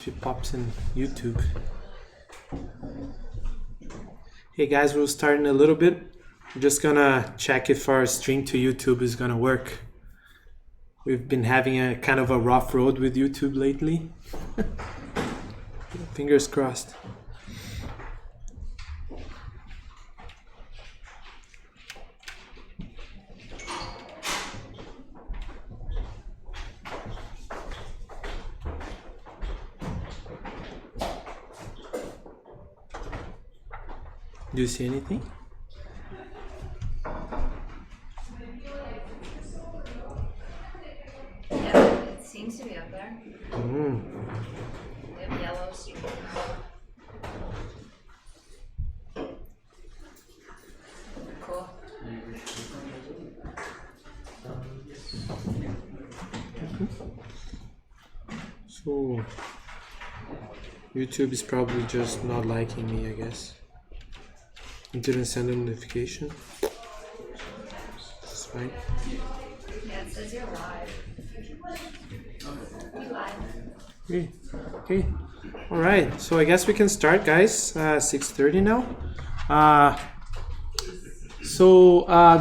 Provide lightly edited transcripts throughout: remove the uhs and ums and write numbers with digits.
If it pops in YouTube. Hey guys, we'll start in a little bit. I'm just gonna check if our stream to YouTube is gonna work. We've been having a kind of a rough road with YouTube lately. Fingers crossed. Do you see anything? Yeah, it seems to be up there. Mm. We have yellow streak. Cool. So YouTube is probably just not liking me, I guess. It didn't send a notification. That's fine. Yeah, it says you're live. You live. Okay. All right. So I guess we can start, guys. 6:30 now.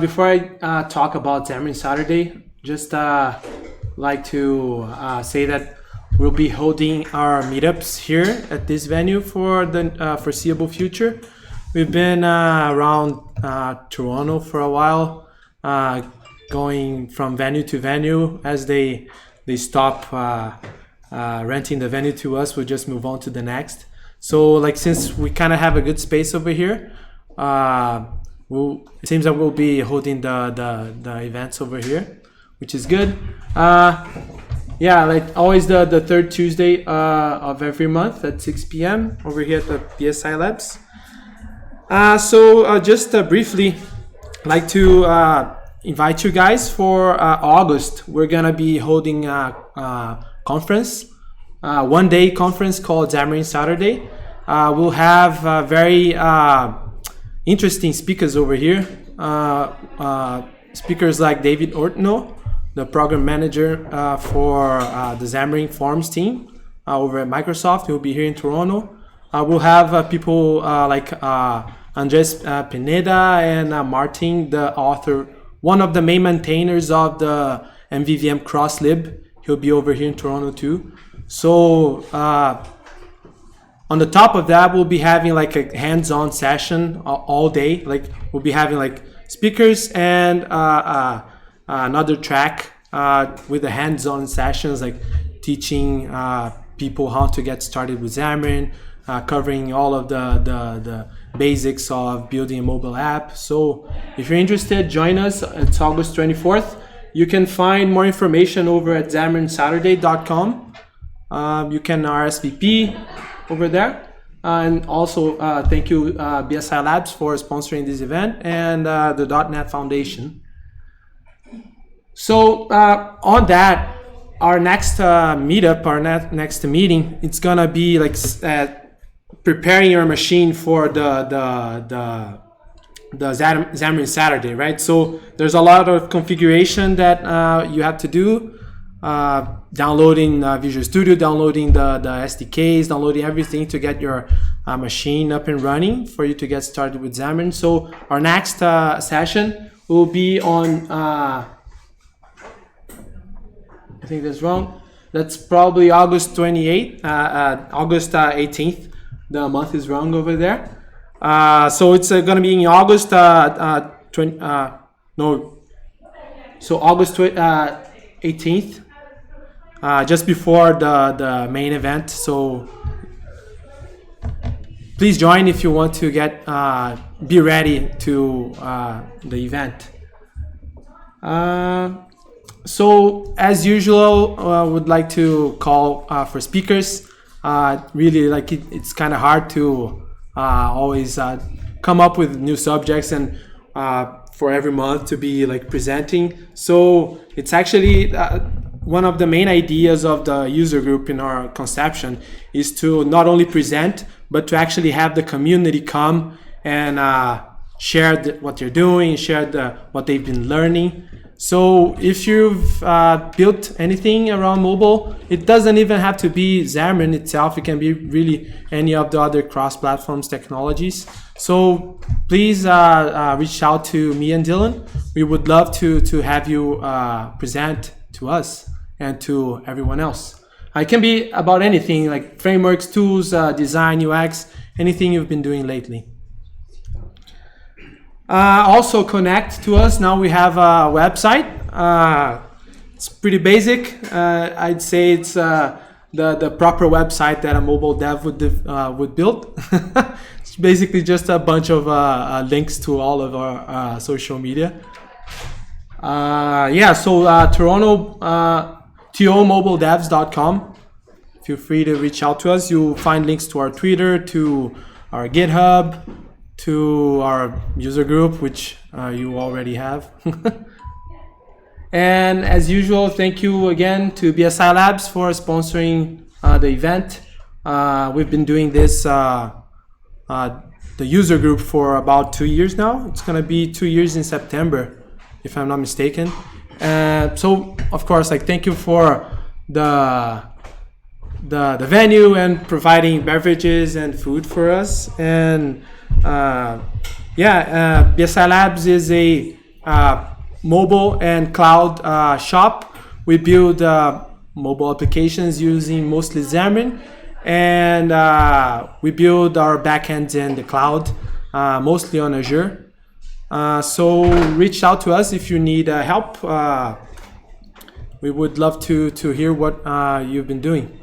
Before I talk about Xamarin Saturday, just like to say that we'll be holding our meetups here at this venue for the foreseeable future. We've been around Toronto for a while, going from venue to venue. As they stop renting the venue to us, we'll just move on to the next. So like since we kind of have a good space over here, it seems that we'll be holding the events over here, which is good. Yeah, like always the third Tuesday of every month at 6 p.m. over here at the BSI Labs. Just briefly, like to invite you guys for August. We're gonna be holding a conference, one-day conference called Xamarin Saturday. We'll have very interesting speakers over here. Speakers like David Ortno, the program manager for the Xamarin Forms team over at Microsoft. He'll be here in Toronto. We'll have people like Andres Pineda and Martin, the author, one of the main maintainers of the MVVM CrossLib. He'll be over here in Toronto too. So on the top of that, we'll be having like a hands-on session all day. Like we'll be having like speakers and another track with the hands-on sessions, like teaching people how to get started with Xamarin, covering all of the basics of building a mobile app. So if you're interested, join us. It's August 24th. You can find more information over at xamarinsaturday.com. You can RSVP over there. And also thank you BSI Labs for sponsoring this event and the .NET Foundation. So on that, our next meetup, our next meeting, it's gonna be like preparing your machine for the Xamarin Saturday, right? So there's a lot of configuration that you have to do, downloading Visual Studio, downloading the SDKs, downloading everything to get your machine up and running for you to get started with Xamarin. So our next session will be on, I think that's wrong. That's probably August 28th, August 18th. The month is wrong over there. So it's going to be in August August 18th, just before the main event. So please join if you want to be ready to the event. So as usual, I would like to call for speakers. Really, like it's kind of hard to always come up with new subjects and for every month to be like presenting. So it's actually one of the main ideas of the user group in our conception is to not only present, but to actually have the community come and share what they're doing, share what they've been learning. So if you've built anything around mobile, it doesn't even have to be Xamarin itself. It can be really any of the other cross-platforms technologies. So please reach out to me and Dylan. We would love to have you present to us and to everyone else. It can be about anything like frameworks, tools, design, UX, anything you've been doing lately. Also connect to us. Now we have a website. It's pretty basic. I'd say it's the proper website that a mobile dev would build. It's basically just a bunch of links to all of our social media. Toronto tomobiledevs.com. Feel free to reach out to us. You'll find links to our Twitter, to our GitHub, to our user group, which you already have. And as usual, thank you again to BSI Labs for sponsoring the event. We've been doing this, the user group, for about 2 years now. It's gonna be 2 years in September, if I'm not mistaken. So of course, thank you for the venue and providing beverages and food for us. And BSI Labs is a mobile and cloud shop. We build mobile applications using mostly Xamarin, and we build our backends in the cloud, mostly on Azure. So reach out to us if you need help. We would love to hear what you've been doing.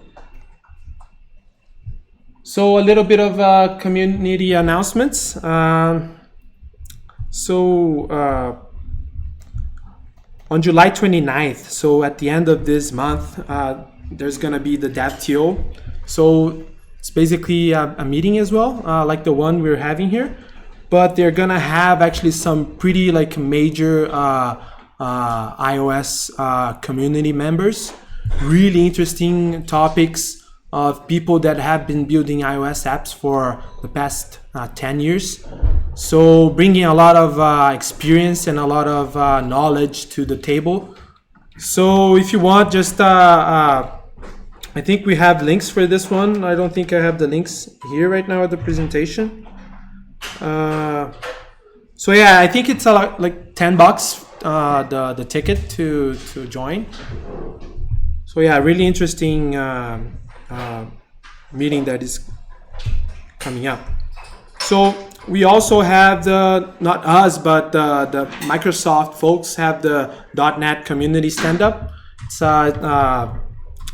So a little bit of community announcements. On July 29th, so at the end of this month, there's gonna be the DevTO. So it's basically a meeting as well, like the one we're having here, but they're gonna have actually some pretty major iOS community members, really interesting topics of people that have been building iOS apps for the past 10 years. So bringing a lot of experience and a lot of knowledge to the table. So if you want, just I think we have links for this one. I don't think I have the links here right now at the presentation. I think it's like $10 the ticket to join. So really interesting meeting that is coming up. So we also have not us, but the Microsoft folks have the .NET community stand-up. It's a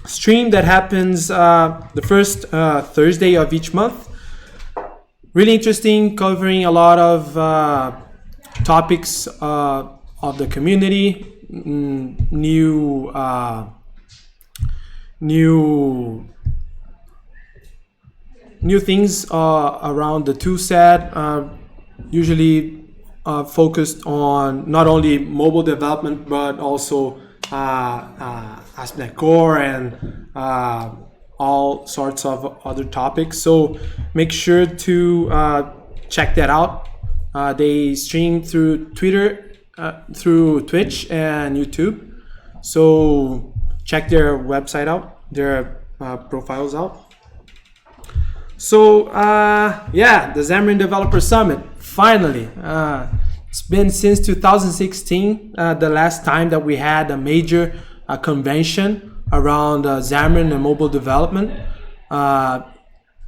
stream that happens the first Thursday of each month. Really interesting, covering a lot of topics of the community, new things around the tool set, usually focused on not only mobile development, but also ASP.NET Core and all sorts of other topics. So make sure to check that out. They stream through Twitter, through Twitch and YouTube. So check their website out, their profiles out. So the Xamarin Developer Summit, finally. It's been since 2016, the last time that we had a major convention around Xamarin and mobile development.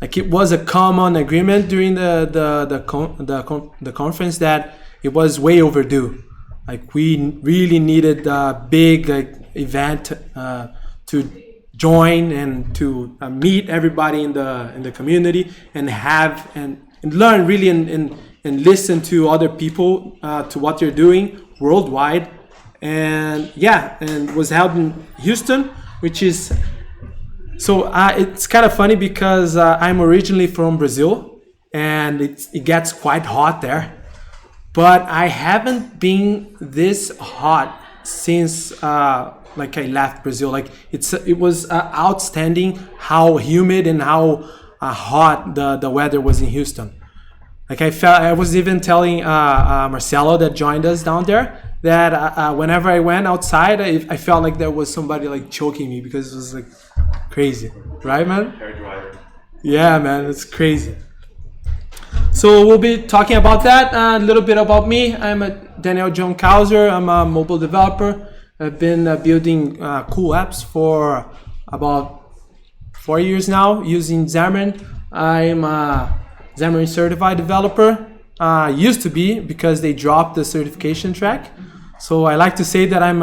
It was a common agreement during the conference that it was way overdue. We really needed a big event to join and to meet everybody in the community and have and learn really and listen to other people to what they're doing worldwide. And was held in Houston, which is it's kind of funny because I'm originally from Brazil and it gets quite hot there, but I haven't been this hot since I left Brazil. It was outstanding how humid and how hot the weather was in Houston. I was even telling Marcelo that joined us down there that whenever I went outside, I felt like there was somebody like choking me because it was like crazy, right, man? Hair dryer. Yeah, man, it's crazy. So we'll be talking about that. A little bit about me. I'm Daniel John Kauser. I'm a mobile developer. I've been building cool apps for about 4 years now using Xamarin. I'm a Xamarin certified developer. Used to be because they dropped the certification track. So I like to say that I'm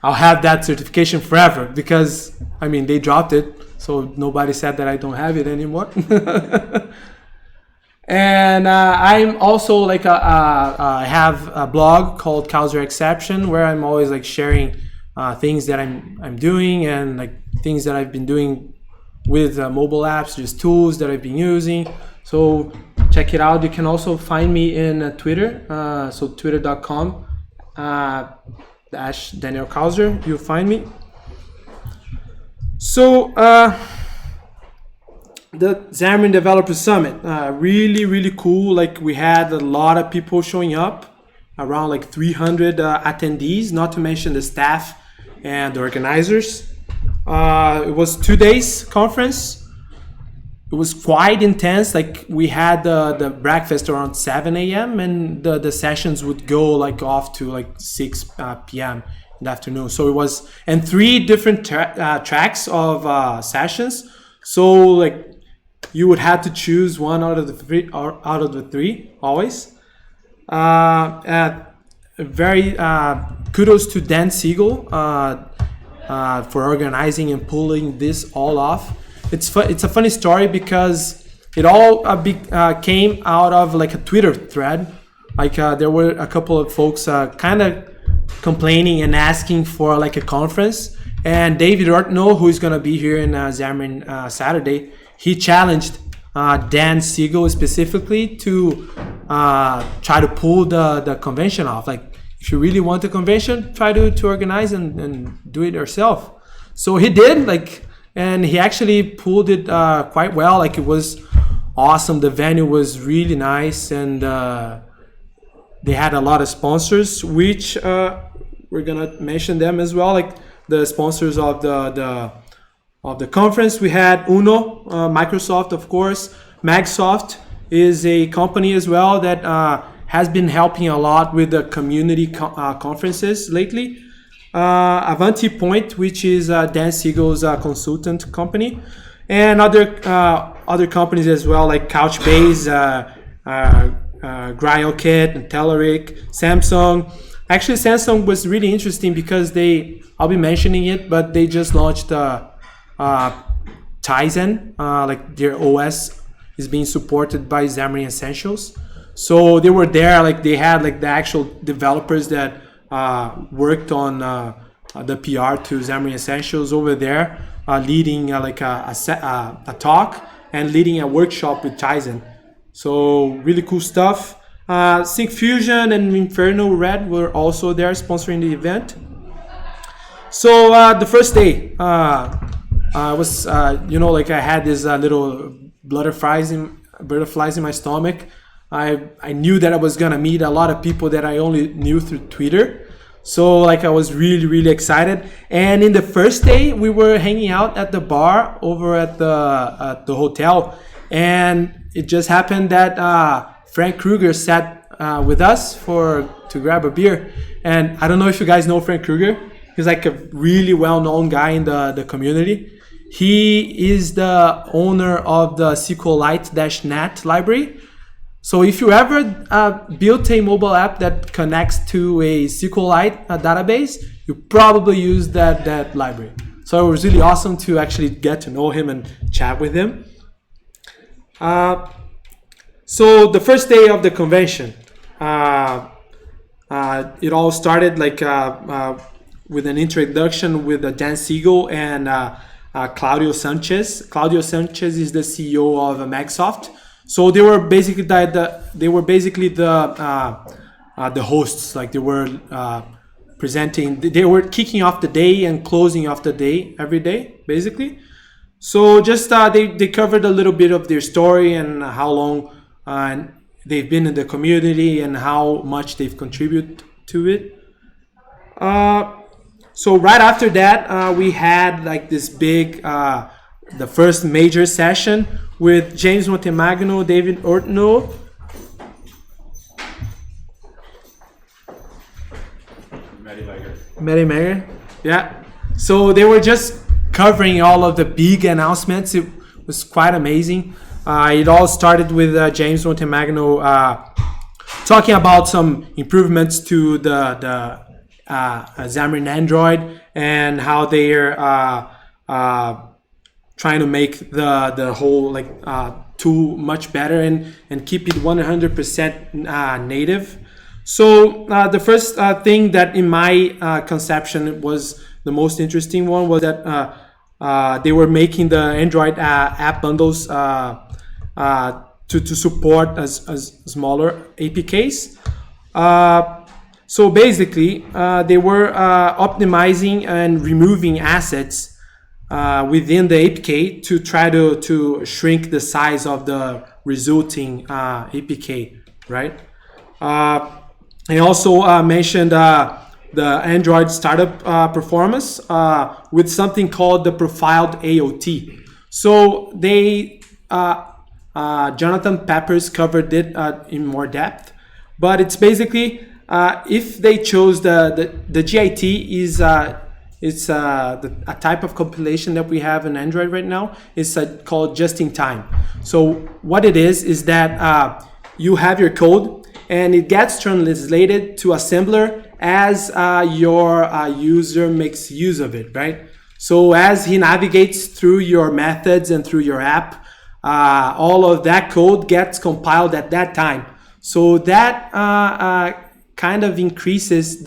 I'll have that certification forever because I mean they dropped it. So nobody said that I don't have it anymore. And I'm also like I have a blog called Kauser Exception where I'm always like sharing things that I'm doing and like things that I've been doing with mobile apps, just tools that I've been using. So check it out. You can also find me in Twitter. So twitter.com /Daniel Kauser. You'll find me. So the Xamarin Developer Summit, really cool. Like we had a lot of people showing up, around like 300 attendees, not to mention the staff and the organizers. It was 2 days conference. It was quite intense. Like we had the breakfast around 7 a.m. and the sessions would go like off to like 6 p.m. in the afternoon. So it was, and 3 different tracks of sessions. So like you would have to choose one out of the three always. Very kudos to Dan Siegel for organizing and pulling this all off. It's a funny story because it all came out of like a Twitter thread. Like there were a couple of folks kind of complaining and asking for like a conference. And David Ortno, who is going to be here in Xamarin Saturday, he challenged Dan Siegel specifically to try to pull the convention off. Like, if you really want a convention, try to organize and do it yourself. So he did, like, and he actually pulled it quite well. Like, it was awesome. The venue was really nice, and they had a lot of sponsors, which we're gonna mention them as well. Like the sponsors of the conference, we had Uno, Microsoft, of course. Magsoft is a company as well that has been helping a lot with the community conferences lately. Avanti Point, which is Dan Siegel's consultant company, and other companies as well, like Couchbase, GryoKit, Telerik, Samsung. Actually, Samsung was really interesting because I'll be mentioning it, but they just launched Tizen, like their OS is being supported by Xamarin Essentials. So they were there, like they had like the actual developers that worked on the PR to Xamarin Essentials over there, leading like a talk and leading a workshop with Tizen. So really cool stuff. Sync Fusion and Inferno Red were also there sponsoring the event. So the first day, was like I had this little butterflies in my stomach. I knew that I was gonna meet a lot of people that I only knew through Twitter. So like I was really excited. And in the first day, we were hanging out at the bar over at the hotel, and it just happened that Frank Kruger sat with us to grab a beer. And I don't know if you guys know Frank Kruger. He's like a really well-known guy in the community. He is the owner of the SQLite-NET library. So if you ever built a mobile app that connects to a SQLite database, you probably use that library. So it was really awesome to actually get to know him and chat with him. So the first day of the convention, it all started like with an introduction with Dan Siegel and Claudio Sanchez. Claudio Sanchez is the CEO of Magsoft. So they were basically the hosts. Like they were presenting. They were kicking off the day and closing off the day every day, basically. So just they covered a little bit of their story and how long they've been in the community and how much they've contributed to it. So right after that, we had like this big, the first major session with James Montemagno, David Ortno. Mary Mayer. Yeah. So they were just covering all of the big announcements. It was quite amazing. It all started with James Montemagno talking about some improvements to the Xamarin Android and how they're trying to make the whole tool much better and keep it 100% native. So the first thing that in my conception was the most interesting one was that they were making the Android app bundles to support as smaller APKs. So basically, they were optimizing and removing assets within the APK to try to shrink the size of the resulting APK, right? I also mentioned the Android startup performance with something called the profiled AOT. So they, Jonathan Peppers covered it in more depth, but it's basically if they chose the GIT is it's a type of compilation that we have in Android right now. It's called just in time. So what it is that you have your code and it gets translated to assembler as your user makes use of it, right? So as he navigates through your methods and through your app, all of that code gets compiled at that time. So that kind of increases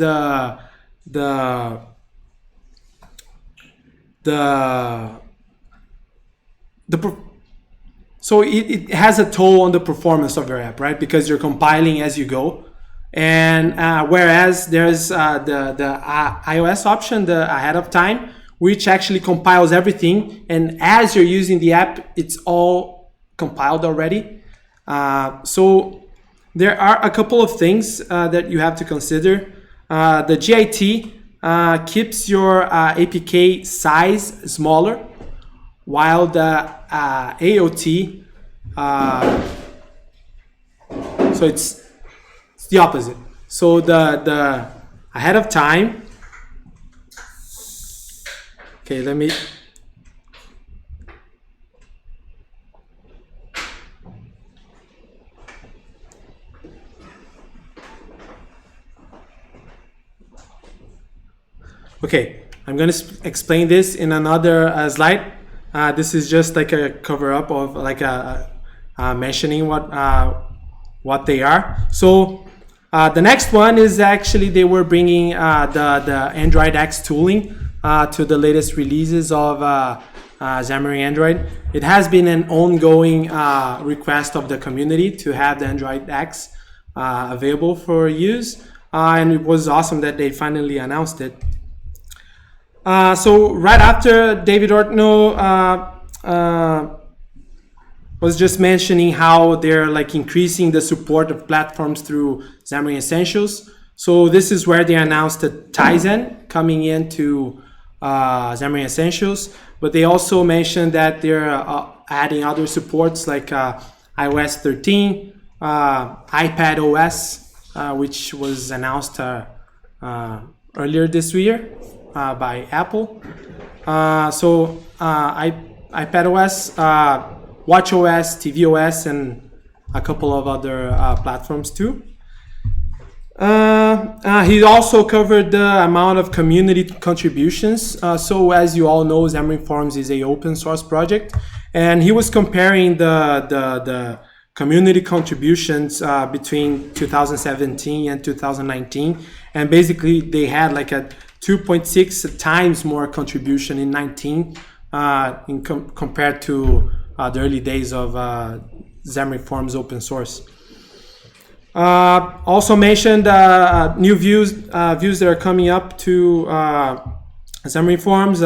so it has a toll on the performance of your app, right? Because you're compiling as you go. And whereas there's the iOS option, the ahead of time, which actually compiles everything. And as you're using the app, it's all compiled already. So there are a couple of things that you have to consider. The GIT keeps your APK size smaller, while the AOT, so it's the opposite. So the ahead of time, okay, let me, okay, I'm going to explain this in another slide. This is just like a cover up of like mentioning what they are. So the next one is actually they were bringing the Android X tooling to the latest releases of Xamarin Android. It has been an ongoing request of the community to have the Android X available for use, and it was awesome that they finally announced it. So right after, David Ortno was just mentioning how they're like increasing the support of platforms through Xamarin Essentials. So this is where they announced the Tizen coming into Xamarin Essentials, but they also mentioned that they're adding other supports like iOS 13, iPad OS, which was announced earlier this year. By Apple. So iPadOS, watchOS, tvOS, and a couple of other platforms too. He also covered the amount of community contributions. So as you all know, Xamarin Forms is a open source project, and he was comparing the community contributions between 2017 and 2019, and basically they had like a 2.6 times more contribution in 19 compared to the early days of Xamarin Forms open source. Also mentioned new views that are coming up to Xamarin Forms.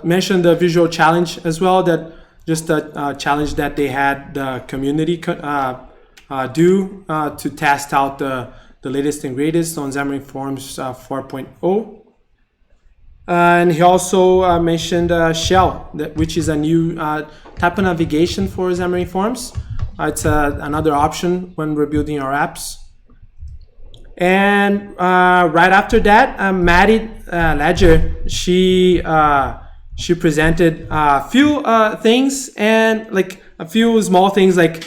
Mentioned the visual challenge as well, that just a challenge that they had the community do to test out the latest and greatest on Xamarin Forms 4.0. And he also mentioned Shell, which is a new type of navigation for Xamarin Forms. It's another option when we're building our apps. And right after that, Maddie Ledger, she presented a few things, and like a few small things, like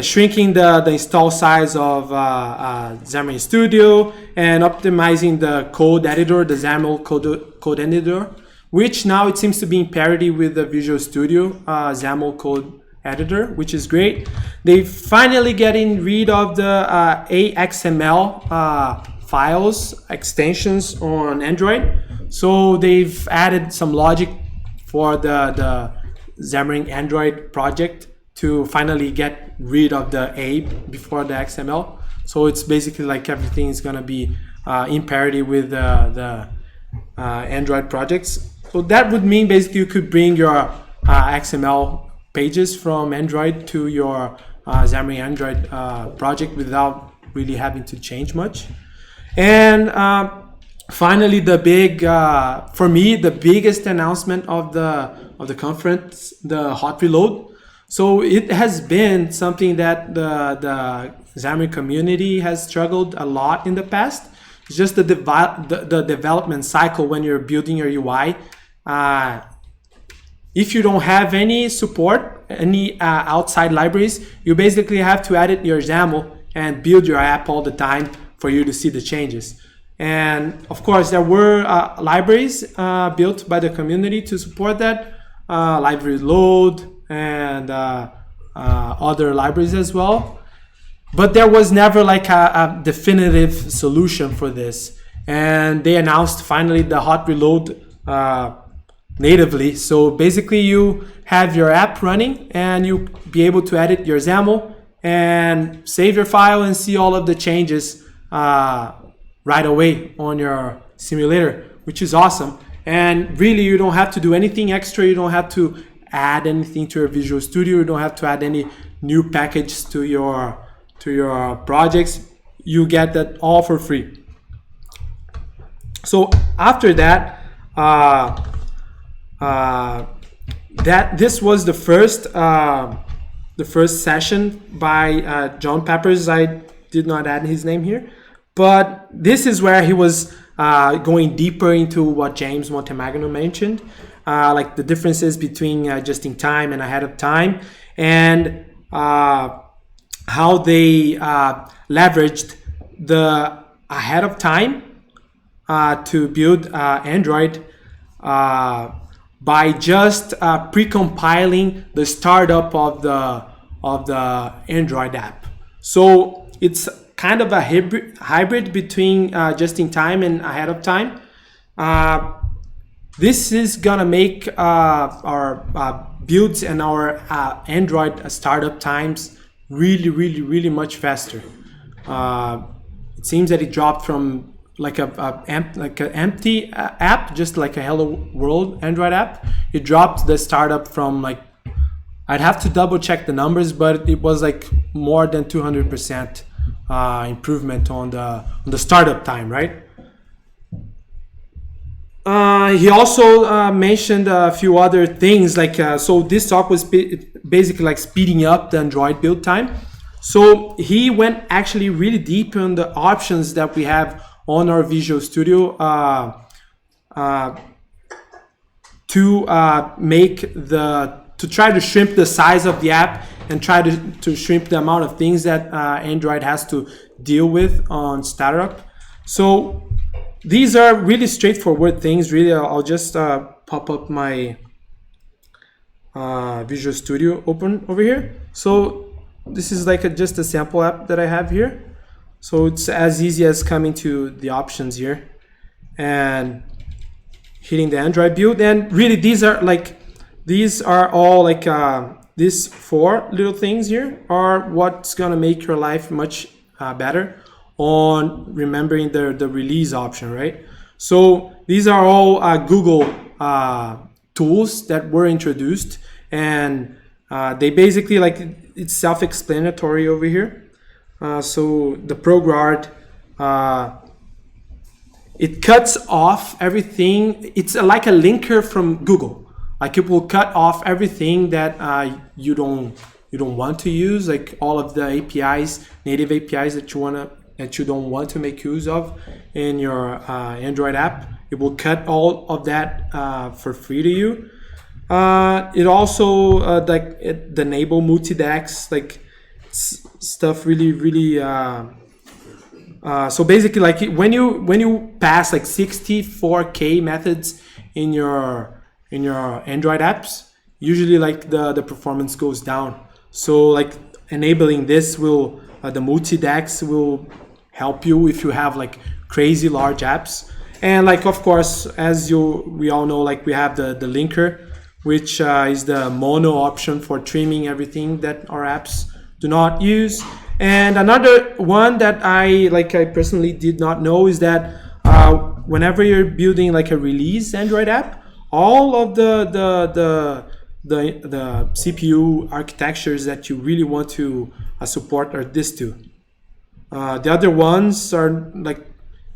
shrinking the install size of Xamarin Studio and optimizing the code editor, the XAML code editor, which now it seems to be in parity with the Visual Studio XAML code editor, which is great. They finally getting rid of the AXML files extensions on Android. So they've added some logic for the Xamarin Android project to finally get rid of the A before the XML. So it's basically like everything is gonna be in parity with the Android projects. So that would mean basically you could bring your XML pages from Android to your Xamarin Android project without really having to change much. And finally, the big, for me, the biggest announcement of the conference, the hot reload. So it has been something that the Xamarin community has struggled a lot in the past. It's just the development cycle when you're building your UI. If you don't have any support, any outside libraries, you basically have to edit your XAML and build your app all the time for you to see the changes. And of course, there were libraries built by the community to support that, library load and other libraries as well. But there was never like a definitive solution for this. And they announced finally the hot reload natively. So basically you have your app running and you be able to edit your XAML and save your file and see all of the changes right away on your simulator, which is awesome. And really you don't have to do anything extra. You don't have to add anything to your Visual Studio. You don't have to add any new package to your projects. You get that all for free. So after that, this was the first session by John Peppers. I did not add his name here, but this is where he was going deeper into what James Montemagno mentioned, like the differences between just in time and ahead of time, and how they leveraged the ahead of time to build Android by just pre-compiling the startup of the Android app. So it's kind of a hybrid between just in time and ahead of time. This is gonna make our builds and our Android startup times really much faster. It seems that it dropped from like an empty app, just like a Hello World Android app. It dropped the startup from like, I'd have to double check the numbers, but it was like more than 200% improvement on the startup time, right? He also mentioned a few other things, like so this talk was basically like speeding up the Android build time. So he went actually really deep on the options that we have on our Visual Studio to try to shrink the size of the app and try to shrink the amount of things that Android has to deal with on startup. So these are really straightforward things. Really, I'll just pop up my Visual Studio open over here. So this is like just a sample app that I have here. So it's as easy as coming to the options here and hitting the Android build. And really, these are all like these four little things here are what's gonna make your life much better on remembering the release option, right? So these are all Google tools that were introduced, and they basically like it's self-explanatory over here. So the ProGuard, it cuts off everything. It's like a linker from Google. Like it will cut off everything that you don't want to use, like all of the APIs, native APIs that you don't want to make use of in your Android app. It will cut all of that for free to you. It also it enable multi-DAX, like stuff really. So basically, like when you pass like 64K methods in your Android apps, usually like the performance goes down. So like enabling this will the multi-DAX will help you if you have like crazy large apps. And like of course, as we all know, like we have the linker, which is the mono option for trimming everything that our apps do not use. And another one that I personally did not know is that whenever you're building like a release Android app, all of the CPU architectures that you really want to support are these two. The other ones are like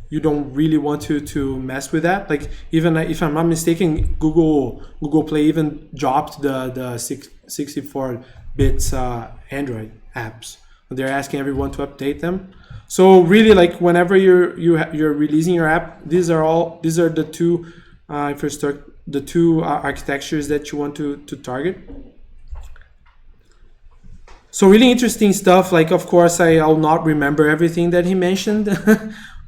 you don't really want to mess with that. Like even if I'm not mistaken, Google Play even dropped the 64 bits Android apps. They're asking everyone to update them. So really, like whenever you're releasing your app, these are the two architectures that you want to target. So really interesting stuff. Like of course I'll not remember everything that he mentioned,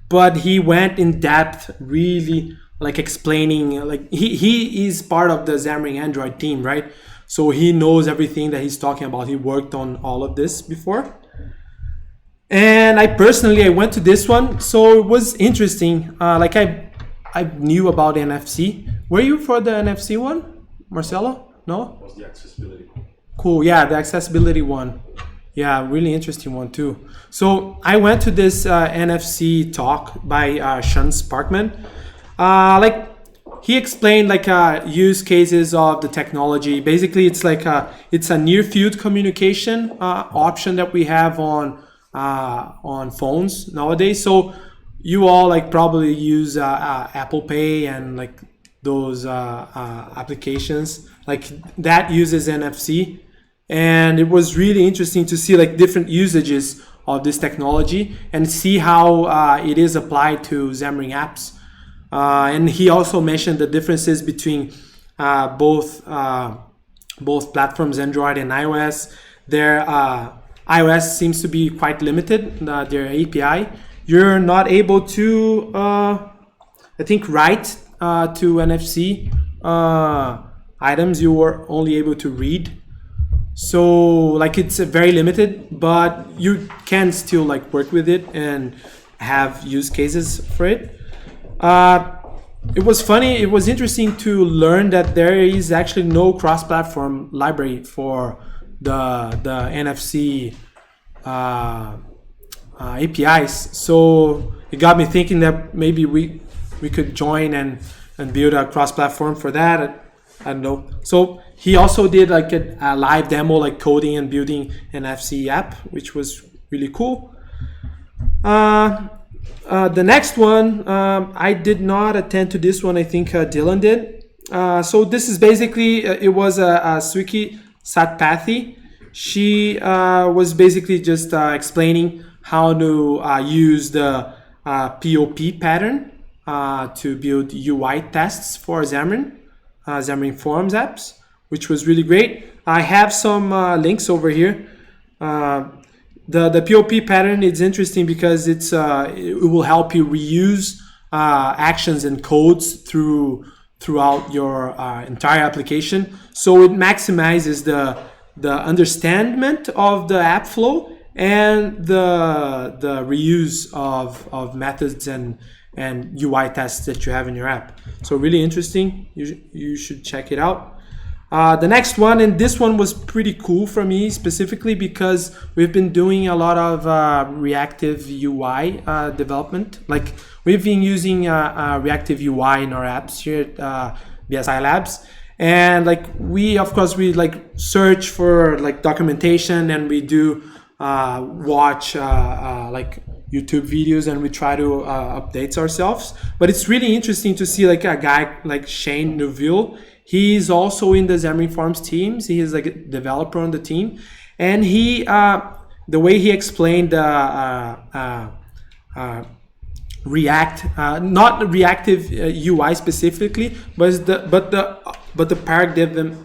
but he went in depth, really like explaining. Like he is part of the Xamarin Android team, right? So he knows everything that he's talking about. He worked on all of this before. And I personally went to this one, so it was interesting. Like I knew about NFC. Were you for the NFC one, Marcelo? No? Was the accessibility one. Cool, yeah, the accessibility one. Yeah, really interesting one too. So I went to this NFC talk by Sean Sparkman. Like he explained like use cases of the technology. Basically, it's like it's a near field communication option that we have on phones nowadays. So you all like probably use Apple Pay and like those applications like that uses NFC, and it was really interesting to see like different usages of this technology and see how it is applied to Xamarin apps. And he also mentioned the differences between both platforms, Android and iOS. Their iOS seems to be quite limited, their API. You're not able to, I think, write to NFC items. You were only able to read. So like it's very limited, but you can still like work with it and have use cases for it. It was funny. It was interesting to learn that there is actually no cross-platform library for the NFC APIs. So it got me thinking that maybe we could join and build a cross-platform for that. I don't know. So he also did like a live demo, like coding and building an NFC app, which was really cool. The next one, I did not attend to this one. I think Dylan did. So this is basically, it was a Swiki Satpathy. She was basically just explaining how to use the POP pattern to build UI tests for Xamarin Forms apps, which was really great. I have some links over here. The POP pattern is interesting because it will help you reuse actions and codes throughout your entire application. So it maximizes the understanding of the app flow and the reuse of methods and UI tests that you have in your app. So really interesting. You should check it out. The next one, and this one was pretty cool for me specifically because we've been doing a lot of reactive UI development. Like we've been using reactive UI in our apps here at BSI Labs. And like we, of course, we like search for like documentation, and we do watch like YouTube videos, and we try to update ourselves. But it's really interesting to see like a guy like Shane Neuville. He's also in the Xamarin Forms teams. He is like a developer on the team, and he the way he explained React, not reactive UI specifically, but the paradigm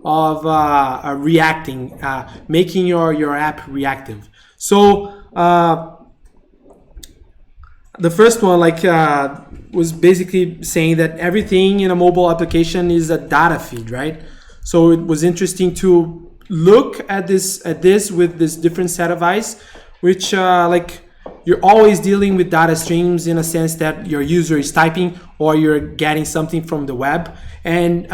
of reacting, making your app reactive. So the first one was basically saying that everything in a mobile application is a data feed, right? So it was interesting to look at this with this different set of eyes, which you're always dealing with data streams in a sense that your user is typing or you're getting something from the web, and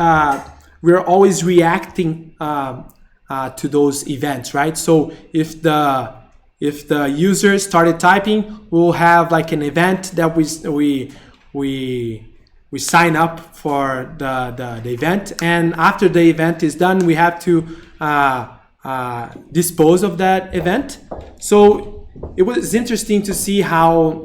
we're always reacting to those events, right? So if the user started typing, we'll have like an event that we sign up for the event, and after the event is done, we have to dispose of that event. So it was interesting to see how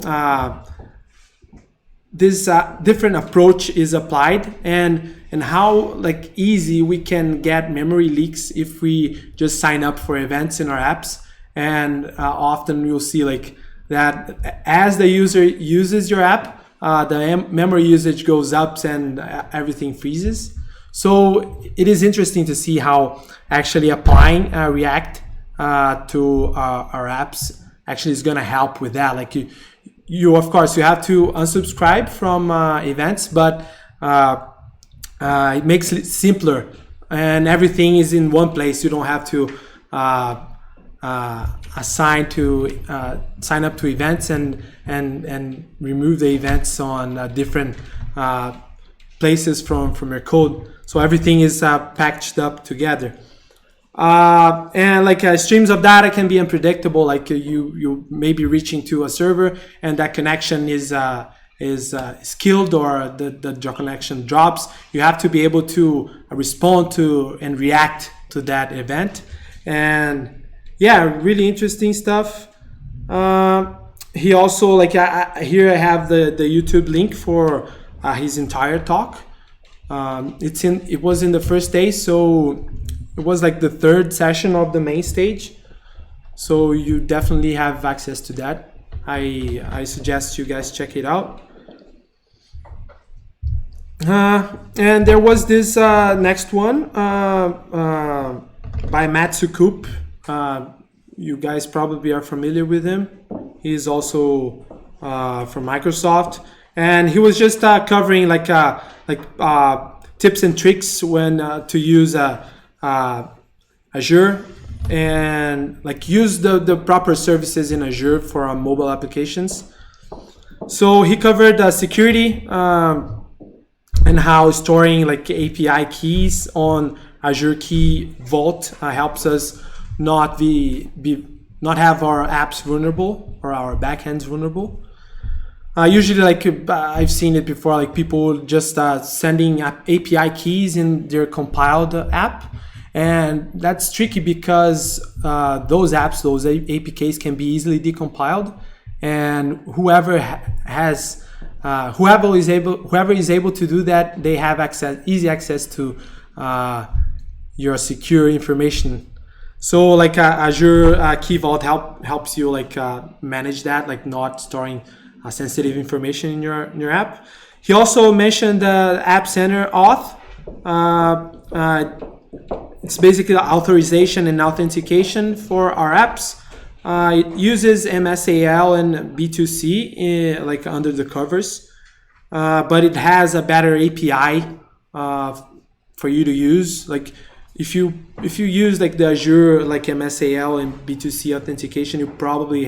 this different approach is applied, and how like easy we can get memory leaks if we just sign up for events in our apps. And often you'll see like that as the user uses your app, the memory usage goes up and everything freezes. So it is interesting to see how actually applying React to our apps actually is going to help with that. Like you of course you have to unsubscribe from events, but it makes it simpler, and everything is in one place. You don't have to sign up to events and remove the events on different places from your code. So everything is packaged up together. And like streams of data can be unpredictable. Like you may be reaching to a server, and that connection is killed, or your connection drops. You have to be able to respond to and react to that event. And yeah, really interesting stuff. He also here I have the YouTube link for his entire talk. It was in the first day, so it was like the third session of the main stage. So you definitely have access to that. I suggest you guys check it out. And there was this next one by Matt Sukup. You guys probably are familiar with him. He's also from Microsoft, and he was just covering tips and tricks when to use Azure, and use the proper services in Azure for mobile applications. So he covered security and how storing API keys on Azure Key Vault helps us not have our apps vulnerable or our backends vulnerable. Usually, I've seen it before, people just sending API keys in their compiled app, and that's tricky because those APKs can be easily decompiled, and whoever is able to do that, they have easy access to your secure information. So Azure Key Vault helps you manage that, not storing sensitive information in your app. He also mentioned the App Center Auth. It's basically authorization and authentication for our apps. It uses MSAL and B2C under the covers, but it has a better API for you to use. If you use the Azure MSAL and B2C authentication, you probably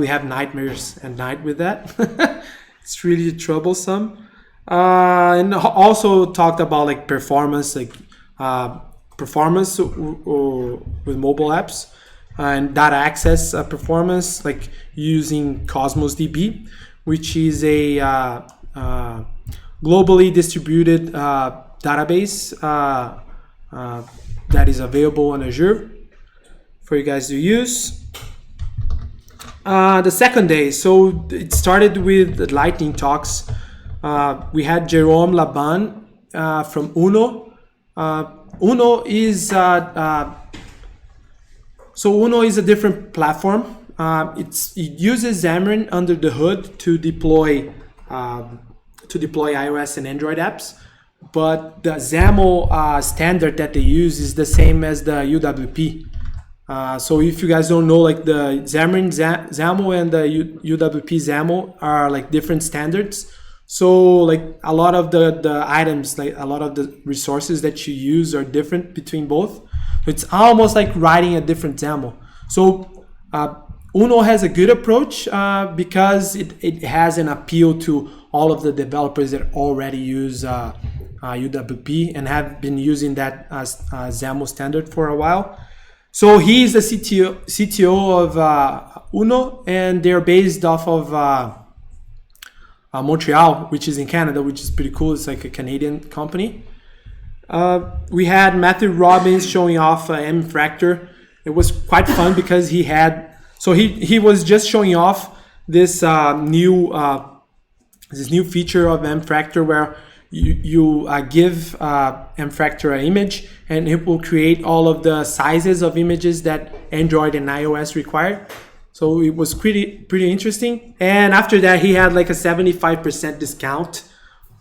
have nightmares at night with that. It's really troublesome. And also talked about performance, performance with mobile apps, and data access performance, using Cosmos DB, which is a globally distributed database that is available on Azure for you guys to use. The second day, so it started with the lightning talks. We had Jerome Laban from Uno. Uno is Uno is a different platform. It uses Xamarin under the hood to deploy iOS and Android apps, but the XAML standard that they use is the same as the UWP. So if you guys don't know, like the Xamarin XAML and the UWP XAML are like different standards. So like a lot of the items, like a lot of the resources that you use are different between both. It's almost like writing a different XAML. So Uno has a good approach because it has an appeal to all of the developers that already use UWP and have been using that XAML standard for a while. So he's the CTO of Uno, and they're based off of Montreal, which is in Canada, which is pretty cool. It's like a Canadian company. We had Matthew Robbins showing off Mfractor. It was quite fun because he was just showing off this new feature of Mfractor where you give Mfractor an image and it will create all of the sizes of images that Android and iOS require. So it was pretty interesting. And after that, he had like a 75% discount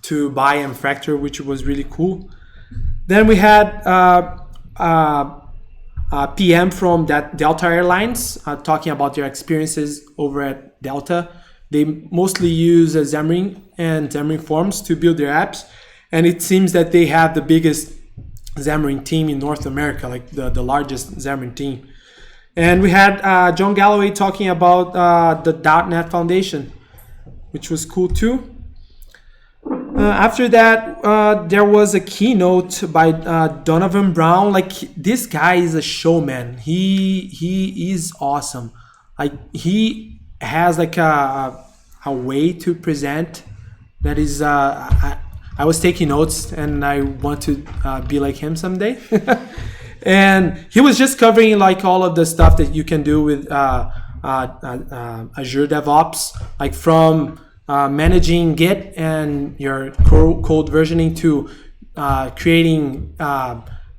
to buy Mfractor, which was really cool. Then we had PM from Delta Airlines talking about their experiences over at Delta. They mostly use Xamarin and Xamarin Forms to build their apps. And it seems that they have the biggest Xamarin team in North America, like the largest Xamarin team. And we had John Galloway talking about the .NET Foundation, which was cool too. After that, there was a keynote by Donovan Brown. Like, this guy is a showman. He is awesome. Like, he has like a way to present that is. I was taking notes, and I want to be like him someday. And he was just covering like all of the stuff that you can do with Azure DevOps, like from managing Git and your code versioning to creating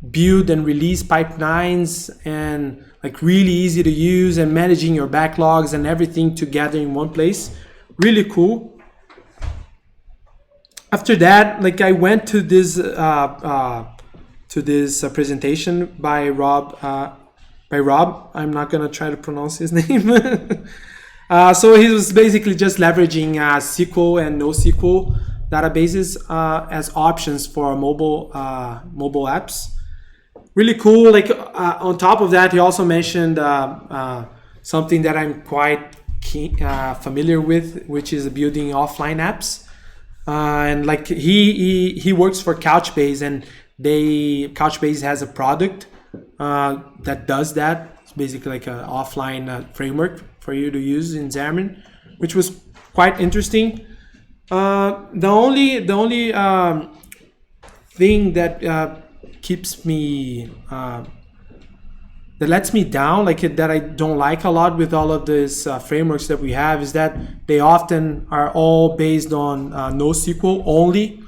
build and release pipelines, and like really easy to use, and managing your backlogs and everything together in one place. Really cool. After that, like, I went to this presentation by Rob. I'm not gonna try to pronounce his name. So he was basically just leveraging SQL and NoSQL databases as options for mobile apps. Really cool. Like, on top of that, he also mentioned something that I'm quite familiar with, which is building offline apps. And like he works for Couchbase, and Couchbase has a product that does that. It's basically like an offline framework for you to use in Xamarin, which was quite interesting. The only thing that keeps me that lets me down, like that I don't like a lot with all of these frameworks that we have, is that they often are all based on NoSQL only.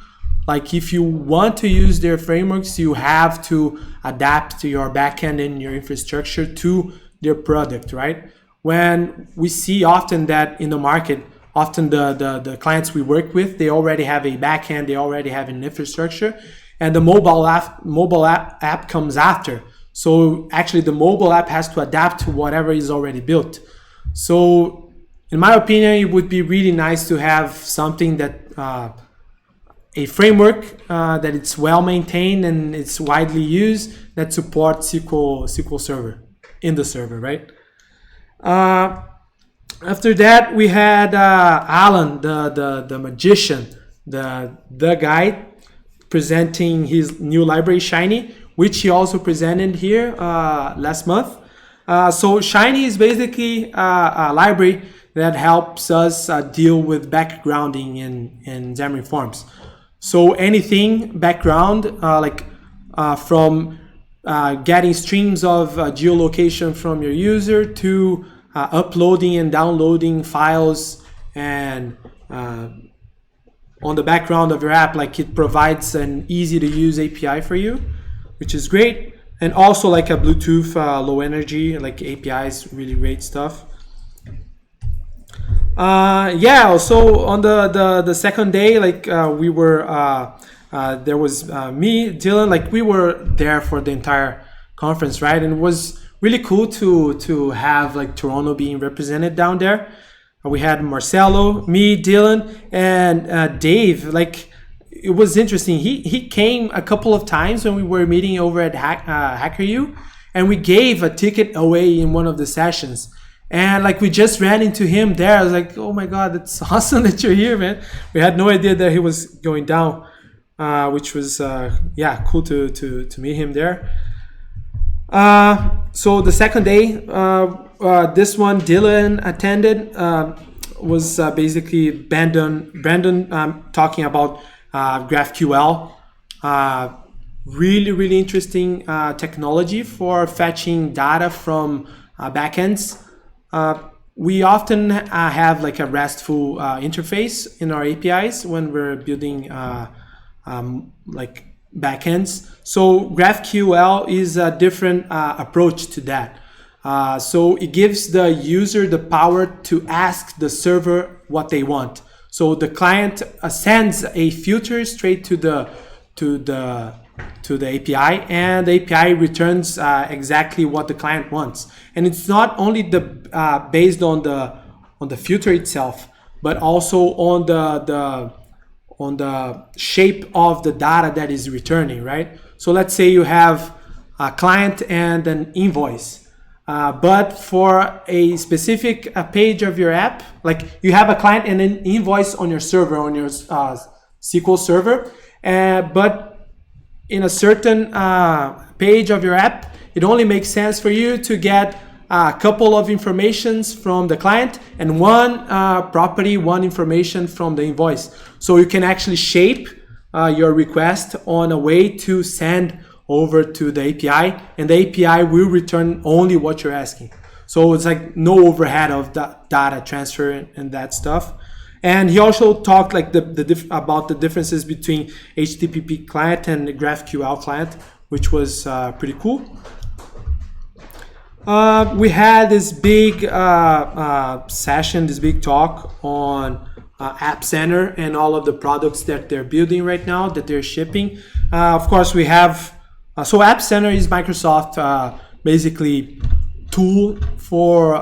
Like, if you want to use their frameworks, you have to adapt to your backend and your infrastructure to their product, right? When we see often that in the market, often the clients we work with, they already have a backend, they already have an infrastructure, and the mobile app comes after. So actually the mobile app has to adapt to whatever is already built. So in my opinion, it would be really nice to have something that a framework that it's well maintained and it's widely used, that supports SQL Server in the server, right? After that, we had Alan, the magician, the guy, presenting his new library, Shiny, which he also presented here last month. So Shiny is basically a library that helps us deal with backgrounding in Xamarin Forms. So anything background, from getting streams of geolocation from your user to uploading and downloading files, and on the background of your app, like it provides an easy to use API for you, which is great. And also like a Bluetooth low energy, like API is really great stuff. So on the second day, like we were there was me, Dylan, like we were there for the entire conference, right? And it was really cool to have like Toronto being represented down there. We had Marcelo, me, Dylan, and Dave. Like it was interesting. He came a couple of times when we were meeting over at HackerU, and we gave a ticket away in one of the sessions. And like we just ran into him there. I was like, oh my God, that's awesome that you're here, man. We had no idea that he was going down, which was cool to meet him there. So the second day, this one Dylan attended, was basically Brandon talking about GraphQL. Really interesting technology for fetching data from backends. We often have like a RESTful interface in our APIs when we're building like backends. So GraphQL is a different approach to that. So it gives the user the power to ask the server what they want. So the client sends a filter straight to the API, and the API returns exactly what the client wants. And it's not only based on the filter itself, but also on the shape of the data that is returning, right? So let's say you have a client and an invoice. But for a specific page of your app, like you have a client and an invoice on your server, on your SQL server, but in a certain page of your app, it only makes sense for you to get a couple of informations from the client and one information from the invoice. So you can actually shape your request on a way to send over to the API, and the API will return only what you're asking. So it's like no overhead of data transfer and that stuff. And he also talked like about the differences between HTTP client and GraphQL client, which was pretty cool. We had this big session, this big talk on App Center and all of the products that they're building right now, that they're shipping. Of course, we have so App Center is Microsoft basically tool for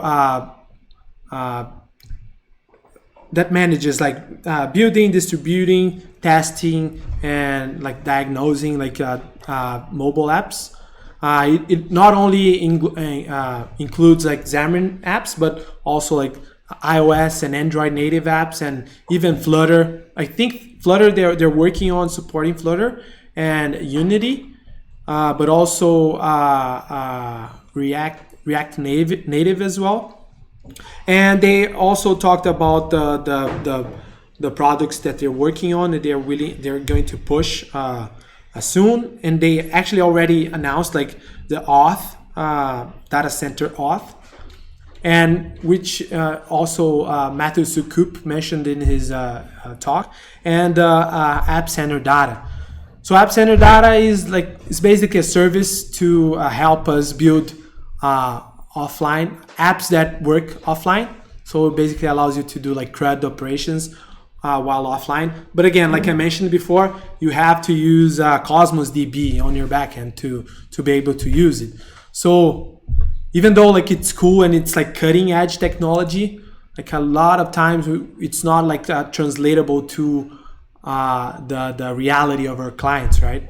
that manages like building, distributing, testing, and like diagnosing like mobile apps. It not only includes like Xamarin apps, but also like iOS and Android native apps, and even Flutter. I think Flutter, they're working on supporting Flutter and Unity, but also React native as well. And they also talked about the products that they're working on, and they're going to push soon. And they actually already announced like the auth data center auth, and which also Matthew Sukup mentioned in his talk, and App Center Data. So App Center Data is basically a service to help us build offline apps that work offline. So it basically allows you to do like CRUD operations while offline. But again, like I mentioned before, you have to use Cosmos DB on your backend to be able to use it. So even though like it's cool and it's like cutting edge technology, like a lot of times it's not like translatable to the reality of our clients, right?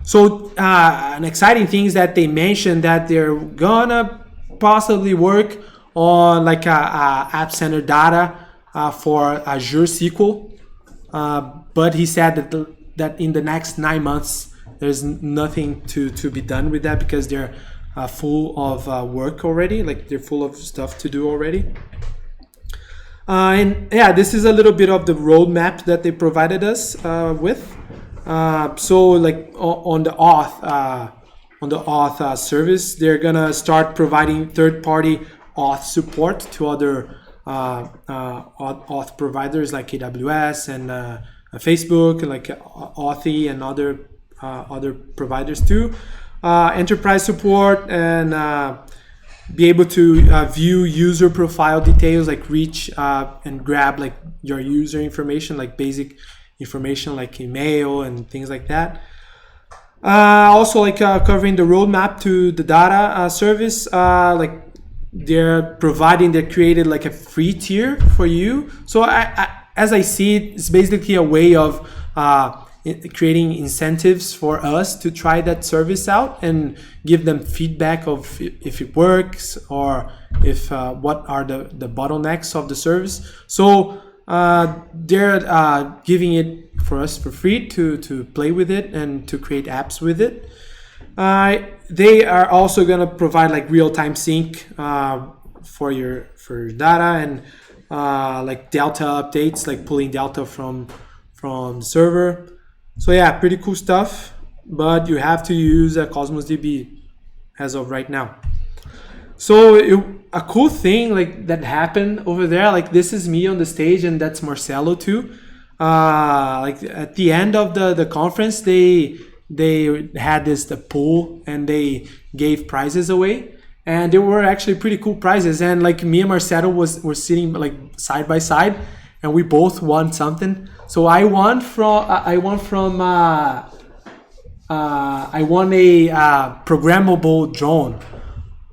So an exciting thing is that they mentioned that they're gonna possibly work on like a App Center Data for Azure SQL, but he said that in the next 9 months there's nothing to be done with that, because they're full of work already, like they're full of stuff to do already. And yeah, this is a little bit of the roadmap that they provided us with. So like on the auth service, they're gonna start providing third-party auth support to other auth providers like AWS and Facebook, like Authy and other providers too. Enterprise support and be able to view user profile details, like reach and grab like your user information, like basic information like email and things like that. Also like covering the roadmap to the data service, like they created like a free tier for you. So as I see it, it's basically a way of creating incentives for us to try that service out and give them feedback of if it works or if what are the bottlenecks of the service. So they're giving it for us for free to play with it and to create apps with it. They are also going to provide like real-time sync for your data and like Delta updates, like pulling Delta from the server. So yeah, pretty cool stuff, but you have to use Cosmos DB as of right now. So a cool thing like that happened over there, like this is me on the stage and that's Marcelo too. Like at the end of the conference, they had the pool and they gave prizes away, and they were actually pretty cool prizes. And like me and Marcelo were sitting like side by side, and we both won something. So I won a programmable drone.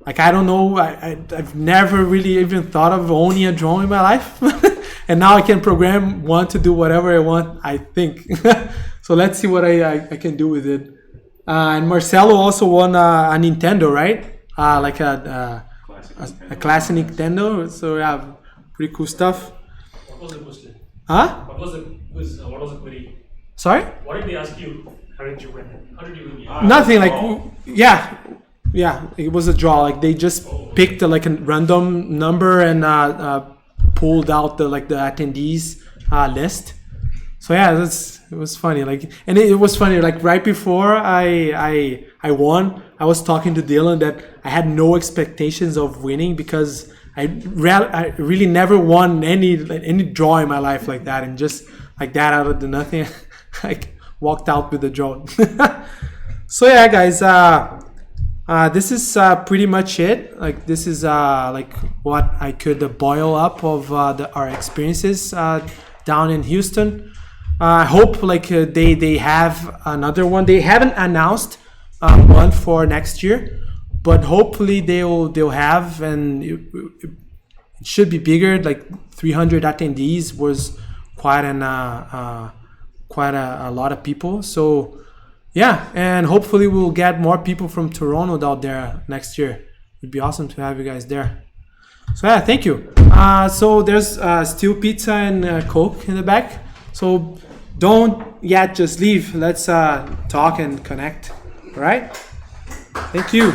Like I don't know, I've never really even thought of owning a drone in my life, and now I can program one to do whatever I want, I think. So let's see what I can do with it. And Marcelo also won a Nintendo, right? Like a classic Nintendo. So yeah, pretty cool stuff. What was the question? Huh? What was the query? Sorry? What did they ask you? How did you win? How did you win? Nothing. Like yeah, it was a draw. Like they just picked like a random number and pulled out the attendees list. So yeah, it was funny. Like, and it was funny. Like right before I won, I was talking to Dylan that I had no expectations of winning because I really never won any draw in my life like that, and just like that out of the nothing, like walked out with the draw. So yeah, guys, this is pretty much it. Like this is like what I could boil up of our experiences down in Houston. I hope like they have another one. They haven't announced one for next year, but hopefully they'll have, and it should be bigger. Like 300 attendees was quite a lot of people. So yeah, and hopefully we'll get more people from Toronto out there next year. It'd be awesome to have you guys there. So yeah, thank you. So there's still pizza and Coke in the back. So don't yet just leave. Let's talk and connect. All right? Thank you.